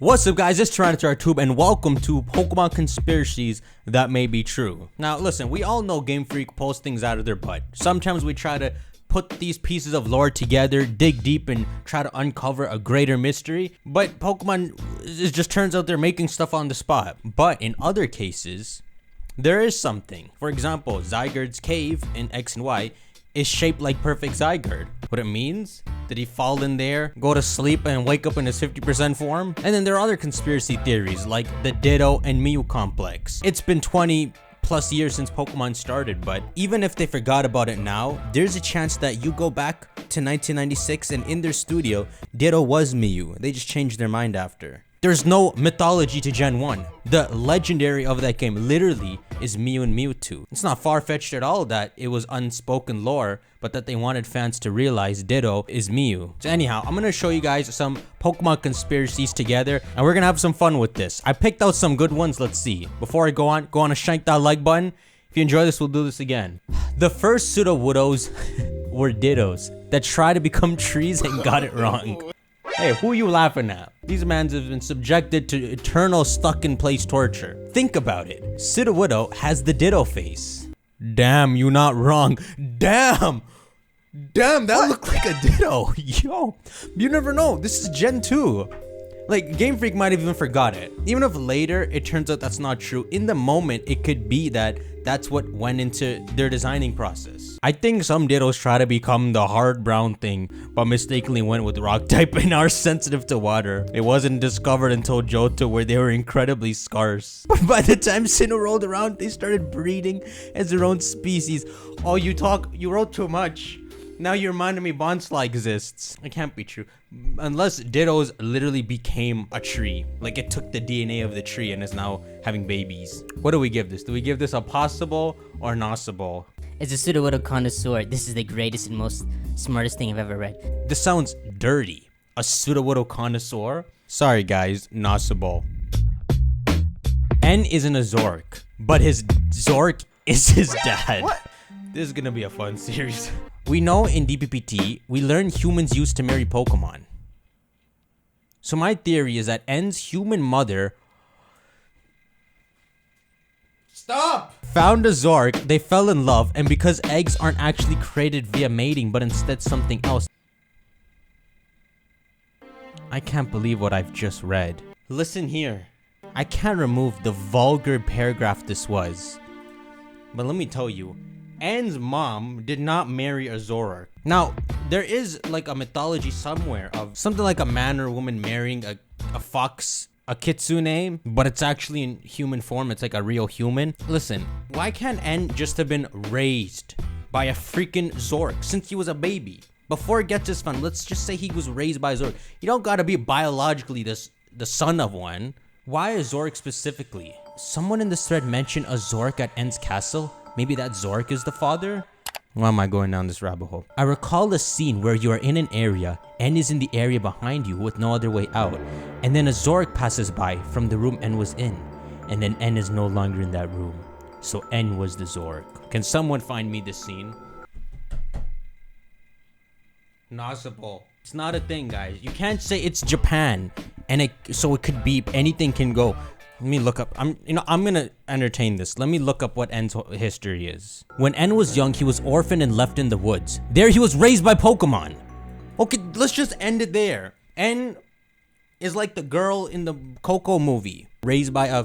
What's up guys, it's TyranitarTube and welcome to Pokemon Conspiracies That May Be True. Now listen, we all know Game Freak pulls things out of their butt. Sometimes we try to put these pieces of lore together, dig deep and try to uncover a greater mystery. But Pokemon, it just turns out they're making stuff on the spot. But in other cases, there is something. For example, Zygarde's cave in X and Y is shaped like perfect Zygarde. What it means? Did he fall in there, go to sleep, and wake up in his 50% form? And then there are other conspiracy theories like the Ditto and Mew complex. It's been 20 plus years since Pokemon started, but even if they forgot about it now, there's a chance that you go back to 1996 and in their studio, Ditto was Mew. They just changed their mind after. There's no mythology to Gen 1. The legendary of that game literally is Mew and Mewtwo. It's not far-fetched at all that it was unspoken lore, but that they wanted fans to realize Ditto is Mew. So anyhow, I'm gonna show you guys some Pokemon conspiracies together, and we're gonna have some fun with this. I picked out some good ones, let's see. Before I go on and shank that like button. If you enjoy this, we'll do this again. The first pseudo-Woodos were Dittos that tried to become trees and got it wrong. Hey, who are you laughing at? These mans have been subjected to eternal stuck-in-place torture. Think about it. Sudowoodo has the Ditto face. Damn, you not wrong. Damn, that looked like a Ditto. Yo, you never know. This is Gen 2. Like, Game Freak might have even forgot it. Even if later it turns out that's not true, in the moment it could be that that's what went into their designing process. I think some Dittos try to become the hard brown thing, but mistakenly went with rock type and are sensitive to water. It wasn't discovered until Johto, where they were incredibly scarce. But by the time Sinnoh rolled around, they started breeding as their own species. Oh, you wrote too much. Now you reminded me Bonsly exists. It can't be true. Unless Dittos literally became a tree. Like it took the DNA of the tree and is now having babies. What do we give this? Do we give this a possible or Nasibul? As a Sudowoodo connoisseur, this is the greatest and most smartest thing I've ever read. This sounds dirty. A Sudowoodo connoisseur? Sorry guys, Nasibul. N isn't a Zork, but his Zork is his dad. What? This is gonna be a fun series. We know in DPPT, we learn humans used to marry Pokemon. So my theory is that N's human mother found a Zork, they fell in love, and because eggs aren't actually created via mating, but instead something else. I can't believe what I've just read. Listen here. I can't remove the vulgar paragraph this was. But let me tell you, N's mom did not marry a Zoroark. Now, there is like a mythology somewhere of something like a man or woman marrying a fox, a kitsune, but it's actually in human form. It's like a real human. Listen, why can't N just have been raised by a freaking Zoroark since he was a baby? Before it gets this fun, let's just say he was raised by a Zoroark. You don't gotta be biologically the son of one. Why a Zoroark specifically? Someone in this thread mentioned a Zoroark at N's castle. Maybe that Zoroark is the father? Why am I going down this rabbit hole? I recall a scene where you are in an area, N is in the area behind you with no other way out, and then a Zoroark passes by from the room N was in, and then N is no longer in that room. So N was the Zoroark. Can someone find me this scene? Nasibul. It's not a thing, guys. You can't say it's Japan, and so it could be, anything can go. Let me look up, I'm gonna entertain this. Let me look up what N's history is. When N was young, he was orphaned and left in the woods. There he was raised by Pokemon. Okay, let's just end it there. N is like the girl in the Coco movie. Raised by a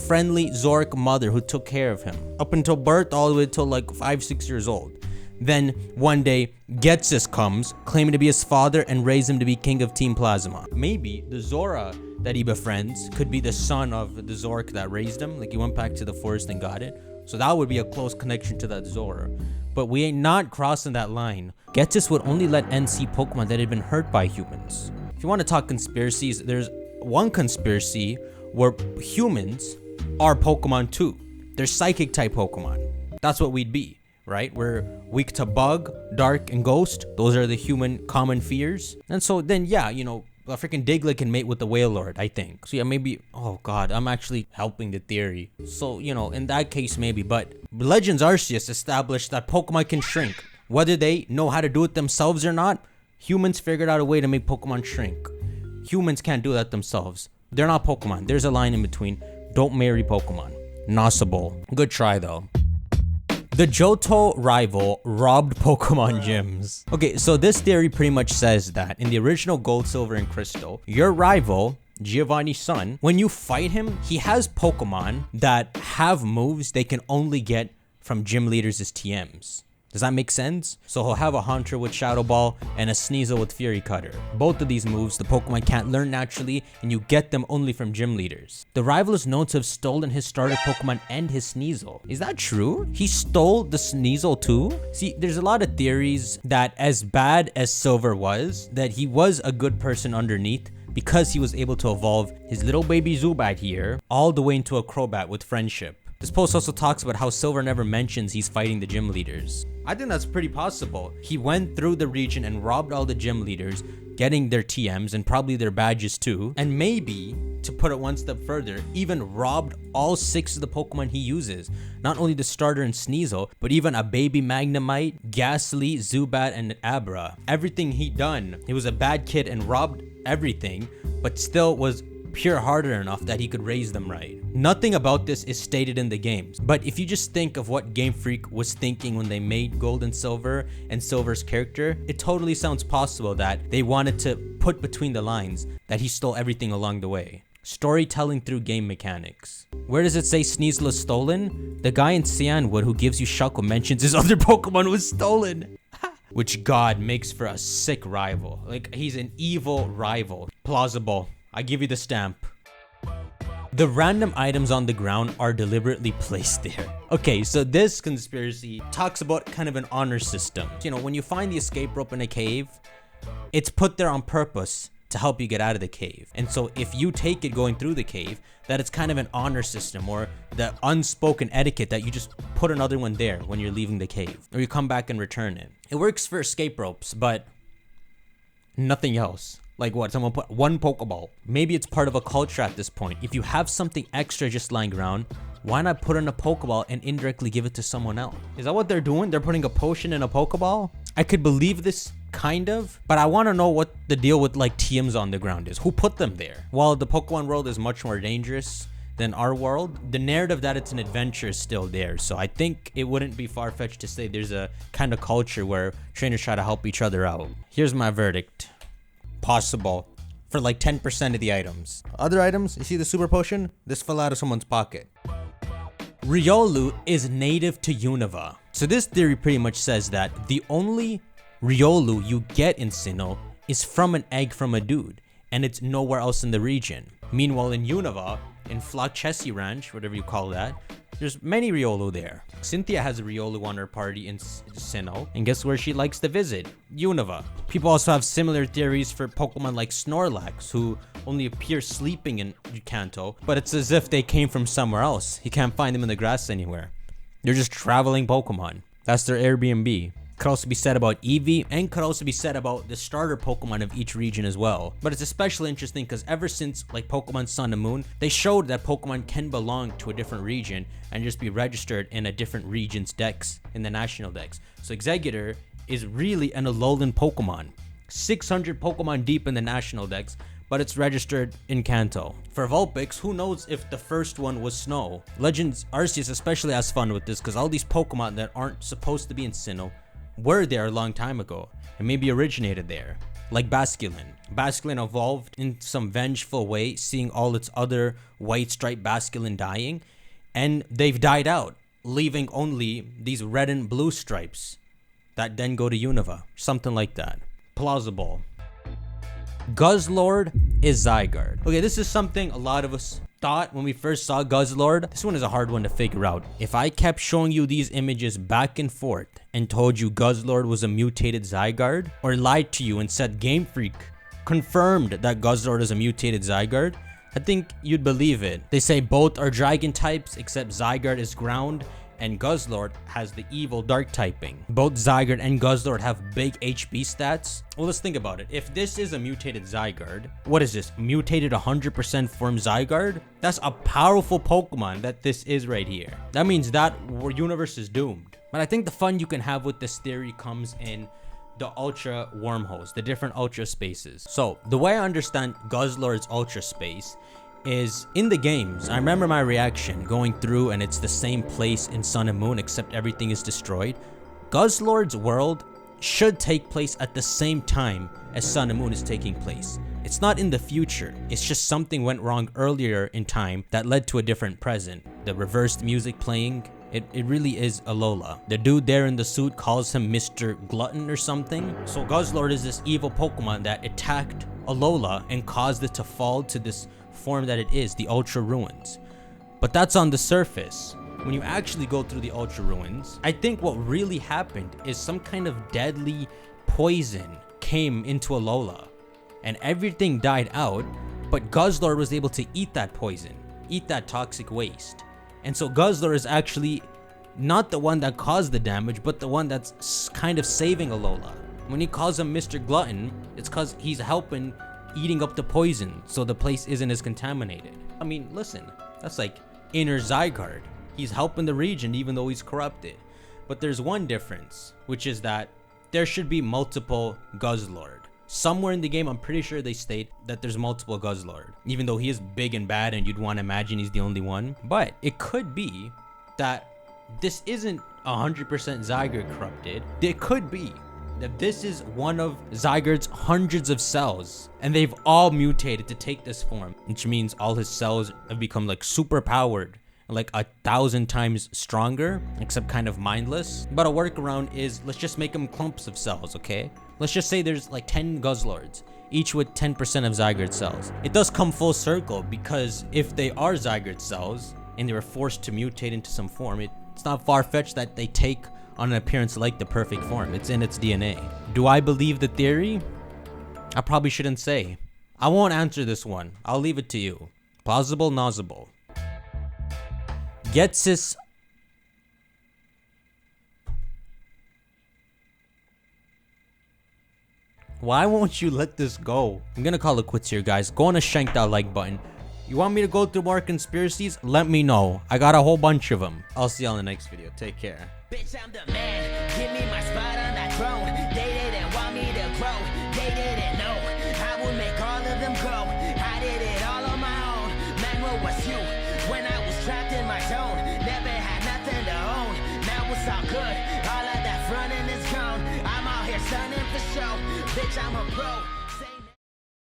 friendly Zoroark mother who took care of him. Up until birth, all the way till like 5-6 years old. Then, one day, Getsis comes, claiming to be his father and raise him to be king of Team Plasma. Maybe the Zora that he befriends could be the son of the Zoroark that raised him. Like, he went back to the forest and got it. So that would be a close connection to that Zora. But we ain't not crossing that line. Getsis would only let N see Pokemon that had been hurt by humans. If you want to talk conspiracies, there's one conspiracy where humans are Pokemon too. They're psychic type Pokemon. That's what we'd be. Right? We're weak to bug, dark, and ghost. Those are the human common fears. And so then, yeah, you know, a freaking Diglett can mate with the Whale Lord, I think. So yeah, maybe, oh god, I'm actually helping the theory. So, you know, in that case, maybe. But Legends Arceus established that Pokemon can shrink. Whether they know how to do it themselves or not, humans figured out a way to make Pokemon shrink. Humans can't do that themselves. They're not Pokemon. There's a line in between. Don't marry Pokemon. Nasibul. Good try though. The Johto rival robbed Pokemon gyms. Okay, so this theory pretty much says that in the original Gold, Silver, and Crystal, your rival, Giovanni's son, when you fight him, he has Pokemon that have moves they can only get from gym leaders as TMs. Does that make sense? So he'll have a Haunter with Shadow Ball and a Sneasel with Fury Cutter. Both of these moves the Pokemon can't learn naturally, and you get them only from gym leaders. The rival is known to have stolen his starter Pokemon and his Sneasel. Is that true? He stole the Sneasel too? See, there's a lot of theories that as bad as Silver was, that he was a good person underneath because he was able to evolve his little baby Zubat here all the way into a Crobat with friendship. This post also talks about how Silver never mentions he's fighting the gym leaders. I think that's pretty possible. He went through the region and robbed all the gym leaders, getting their TMs and probably their badges too. And maybe, to put it one step further, even robbed all 6 of the Pokemon he uses. Not only the starter and Sneasel, but even a baby Magnemite, Ghastly, Zubat, and Abra. Everything he done. He was a bad kid and robbed everything, but still was pure-hearted enough that he could raise them right. Nothing about this is stated in the games, but if you just think of what Game Freak was thinking when they made Gold and Silver and Silver's character, it totally sounds possible that they wanted to put between the lines that he stole everything along the way. Storytelling through game mechanics. Where does it say Sneasel is stolen? The guy in Cianwood who gives you Shuckle mentions his other Pokemon was stolen. Which god makes for a sick rival. Like, he's an evil rival. Plausible. I give you the stamp. The random items on the ground are deliberately placed there. Okay, so this conspiracy talks about kind of an honor system. You know, when you find the escape rope in a cave, it's put there on purpose to help you get out of the cave. And so if you take it going through the cave, that it's kind of an honor system or the unspoken etiquette that you just put another one there when you're leaving the cave or you come back and return it. It works for escape ropes, but nothing else. Like what? Someone put one Pokeball. Maybe it's part of a culture at this point. If you have something extra just lying around, why not put in a Pokeball and indirectly give it to someone else? Is that what they're doing? They're putting a potion in a Pokeball? I could believe this kind of, but I want to know what the deal with like TMs on the ground is. Who put them there? While the Pokemon world is much more dangerous than our world, the narrative that it's an adventure is still there. So I think it wouldn't be far-fetched to say there's a kind of culture where trainers try to help each other out. Here's my verdict. Possible for like 10% of the items. Other items, you see the super potion? This fell out of someone's pocket. Riolu is native to Unova. So this theory pretty much says that the only Riolu you get in Sinnoh is from an egg from a dude, and it's nowhere else in the region. Meanwhile in Unova, in Flachessi Ranch, whatever you call that, there's many Riolu there. Cynthia has a Riolu on her party in Sinnoh, and guess where she likes to visit? Unova. People also have similar theories for Pokemon like Snorlax, who only appear sleeping in Kanto, but it's as if they came from somewhere else. You can't find them in the grass anywhere. They're just traveling Pokemon. That's their Airbnb. Could also be said about Eevee, and could also be said about the starter Pokemon of each region as well. But it's especially interesting because ever since like Pokemon Sun and Moon, they showed that Pokemon can belong to a different region and just be registered in a different region's dex, in the national dex. So Exeggutor is really an Alolan Pokemon. 600 Pokemon deep in the national dex, but it's registered in Kanto. For Vulpix, who knows if the first one was Snow? Legends Arceus especially has fun with this because all these Pokemon that aren't supposed to be in Sinnoh were there a long time ago and maybe originated there, like Basculin. Basculin evolved in some vengeful way, seeing all its other white striped Basculin dying, and they've died out, leaving only these red and blue stripes that then go to Unova, something like that. Plausible. Guzzlord is Zygarde. Okay, this is something a lot of us thought when we first saw Guzzlord. This one is a hard one to figure out. If I kept showing you these images back and forth and told you Guzzlord was a mutated Zygarde, or lied to you and said Game Freak confirmed that Guzzlord is a mutated Zygarde, I think you'd believe it. They say both are dragon types except Zygarde is ground and Guzzlord has the evil dark typing. Both Zygarde and Guzzlord have big HP stats. Well, let's think about it. If this is a mutated Zygarde, what is this? Mutated 100% form Zygarde? That's a powerful Pokemon that this is right here. That means that universe is doomed. But I think the fun you can have with this theory comes in the ultra wormholes, the different ultra spaces. So the way I understand Guzzlord's ultra space is in the games. I remember my reaction going through and it's the same place in Sun and Moon except everything is destroyed. Guzzlord's world should take place at the same time as Sun and Moon is taking place. It's not in the future, it's just something went wrong earlier in time that led to a different present. The reversed music playing, it really is Alola. The dude there in the suit calls him Mr. Glutton or something. So Guzzlord is this evil Pokemon that attacked Alola and caused it to fall to this form that it is, the Ultra Ruins. But that's on the surface. When you actually go through the Ultra Ruins, I think what really happened is some kind of deadly poison came into Alola and everything died out, but Guzzlord was able to eat that poison, eat that toxic waste. And so Guzzlord is actually not the one that caused the damage, but the one that's kind of saving Alola. When he calls him Mr. Glutton, it's cause he's helping eating up the poison so the place isn't as contaminated. I mean, listen, that's like inner Zygarde. He's helping the region even though he's corrupted. But there's one difference, which is that there should be multiple Guzzlord. Somewhere in the game, I'm pretty sure they state that there's multiple Guzzlord, even though he is big and bad and you'd want to imagine he's the only one. But it could be that this isn't 100% Zygarde corrupted. It could be that this is one of Zygarde's hundreds of cells and they've all mutated to take this form, which means all his cells have become like super powered, like 1,000 times stronger, except kind of mindless. But a workaround is, let's just make them clumps of cells, okay? Let's just say there's like 10 Guzzlords, each with 10% of Zygarde cells. It does come full circle, because if they are Zygarde cells and they were forced to mutate into some form, it's not far-fetched that they take on an appearance like the perfect form. It's in its DNA. Do I believe the theory? I probably shouldn't say. I won't answer this one. I'll leave it to you. Plausible, Nasibul. Getsis. Why won't you let this go? I'm gonna call it quits here, guys. Go on and shank that like button. You want me to go through more conspiracies? Let me know. I got a whole bunch of them. I'll see you on the next video. Take care. Bitch, I'm the man. Give me my spot on that throne. They didn't want me to grow. They didn't know I would make all of them go. I did it all on my own. Man, what was you? When I was trapped in my zone, never had nothing to own. Now it's all good. All of that frontin' is gone. I'm out here stunning for show. Bitch, I'm a pro.